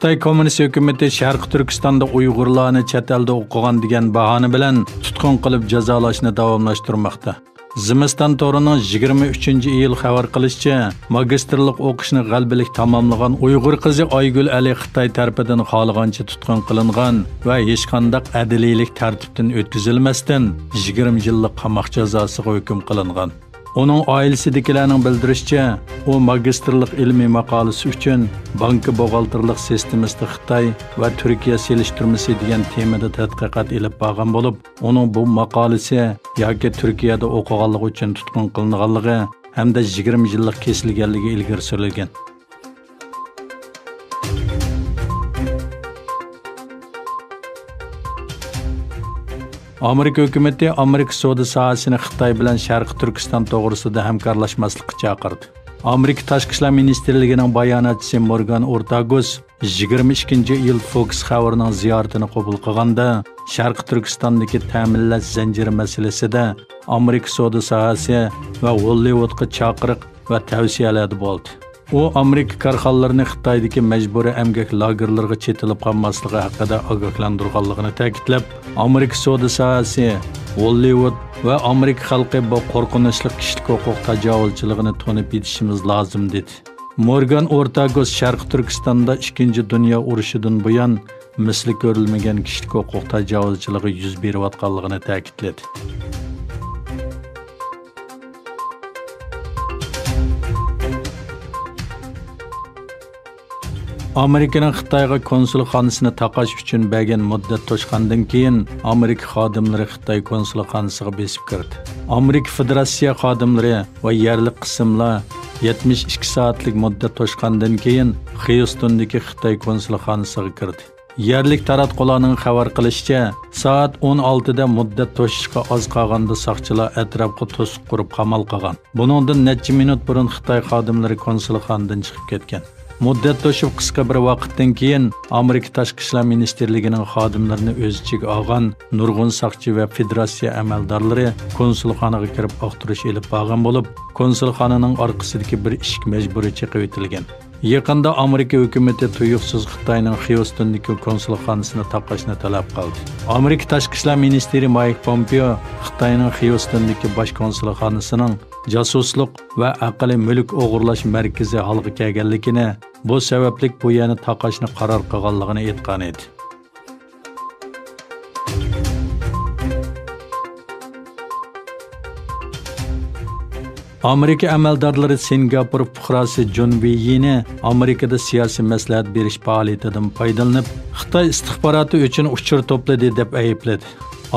Xitoy Kommunist hökuməti Şərqi Türkistanda Uyg'urlarni chet elda o'qigan degan bahona bilan tutqun qilib jazolashni davomlashtirmoqda. Zimiston to'rining 23-iyul xabar qilishicha, magistrlik o'qishni g'albalik tamomlagan Uyg'ur qizi Aygul Ali Xitoy tarafidan xohlagancha tutqun qilingan va hech qanday adiliylik tartibdan o'tkazilmasdan 20 yillik qamoq jazosiga hukm qilingan. Onun ailesidagilarning bildirishicha, u magistrlik ilmiy maqolasi uchun banki buxgalterlik sistemasida Xitoy va Turkiya selishtirmasi degan temada tadqiqot olib borgan bo'lib, uning bu maqolasi yoki Turkiyada o'qiganligi uchun tutqun qilinganligi hamda 20 yillik kesilganligi ilgari surilgan. Amerika hökuməti Amerika savdo sohasini Xitoy bilan Sharqi Turkiston to'g'risida hamkorlashmaslikka chaqirdi. Amerika Tashqi ishlar ministrligining bayonotchisi Morgan Ortagus 22-iyul Fox xabarining ziyoratini qabul qilganda Sharqi Turkistondagi ta'minlash zanjiri masalasida Amerika savdo sohasi va Hollywoodga chaqiriq va tavsiyalar bo'ldi. U Amerika korxonalarini Xitoydagi majburiy emgak lagerlariga chetilib qolmasligi haqida ogohlantirganligini ta'kidlab, Amerika savdo sohasi, Hollywood va Amerika xalqi bu qo'rqinchli kishilik huquq tajovuzchiligini to'nib yetishimiz lozim dedi. Morgan Ortagus Sharqi Turkistonda 2-dunyo urushidan buyon misli ko'rilmagan kishilik huquq tajovuzchiligi yuz berayotganligini ta'kidladi. Amerikaning Xitoyga konsulxonasini taqash uchun bergan muddat to'shqandan keyin Amerika xodimlari Xitoy konsulxonasiga besib kirdi. Amerika Federatsiya xodimlari va yerlik qismlar 72 soatlik muddat to'shqandan keyin Houstondagi Xitoy konsulxonasiga kirdi. Yerlik taratqularning xabar qilishicha, soat 16 da muddat to'shishga oz qolganda soqchilar atrofga to'siq qurib qamal qilgan. Buningdan necha minut burun Xitoy xodimlari konsulxonadan chiqib ketgan. Muddat to'shib qisqa bir vaqtdan keyin Amerika Tashqi ishlar ministrligining xodimlarini o'z ichiga olgan nurg'un soqchi va federatsiya amaldorlari konsulxonaga kirib oqtirish elib borgan bo'lib, konsulxonaning orqasidagi bir eshik majburiy chiqib etilgan. Yaqinda Amerika hukumatı tuyuqsiz Xitoyning Houstondagi konsulxonasini taqashni talab qildi. Amerika Tashqi ishlar ministri Mike Pompeo Xitoyning Houstondagi bosh konsulxonasining jasuslik va aqliy mulk o'g'irlash markazi holga kelganligini, bu sabablik bu yana taqashni qaror qilganligini aytgan edi. Amerika amaldorlari Singapur fuqarosi John Wey'ni Amerikada siyosiy maslahat berish faoliyatidan foydalanib, Xitoy istixboroti uchun uchur to'pladi deb aybladi.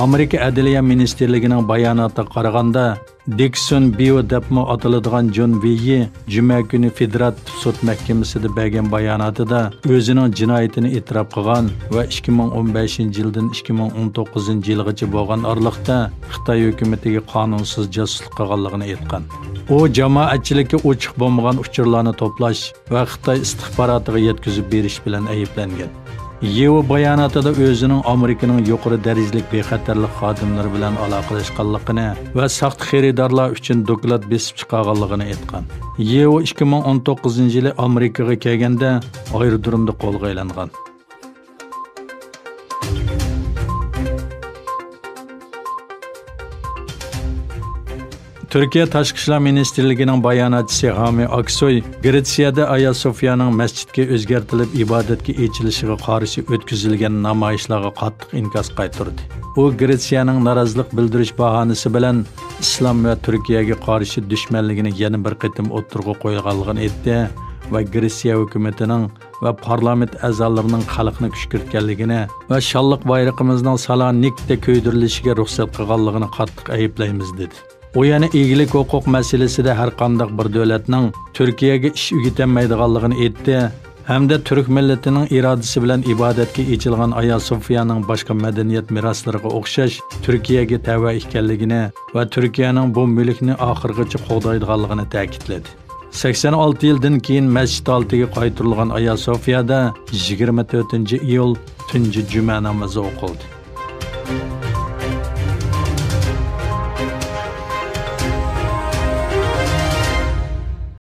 Amerika Adliya ministrligining bayonotiga qaraganda, Dixon Bio debmi ataladigan John Wey'i juma kuni federativ sud mahkamasida bergan bayonotida o'zining jinoyatini e'tirof qilgan va 2015-yildan 2019-yilgacha bo'lgan oralikda Xitoy hukumatiga qonunsiz josuslik qilganligini aytgan. U jamoatchilikka ochiq bo'lmagan uchurlarni to'plash va Xitoy istixborotiga yetkazib berish bilan ayblangan. Yeo bayonotida o'zining Amerikaning yuqori darajali bexatarlik xodimlari bilan aloqalashganligini va saxt xaridorlar uchun doklad besib chiqarganligini aytgan. Yeo 2019-yili Amerikaga kelganda aerodromda qo'lga olingan. Türkiye Tashqi ishlar ministrligining bayonotchisi Hami Aksoy Gretsiyada Aya Sofiyaning masjidga o'zgartirilib ibodatga echilishiga qarshi o'tkazilgan namoyishlarga qattiq inkos qaytardi. U Gretsiyaning norozilik bildirish bahonasi bilan islom va Turkiyaga qarshi dushmanligini yana bir qatim o'tirg'a qo'yganligini aytdi va Gretsiya hukumatining va parlament a'zolarining xalqni kuchkirtganligini va shonliq bayrog'imizning Salonikda ko'ydirilishiga ruxsat qilganligini qattiq ayblaymiz dedi. O yana egilik huquq masalasida har qanday bir davlatning Turkiyaga ish o'g'itolmaydiganligini aytdi hamda turk millatining irodasi bilan ibodatga echilgan Aya Sofiyaning boshqa madaniyat meroslariga o'xshash Turkiyaga tava ekanligini va Turkiyaning bu mulkni oxirgacha qo'g'daydiganligini ta'kidladi. 86 yildan keyin masjid oldiga qaytarilgan Aya Sofiyada 24-iyul tungi juma namozi o'qildi.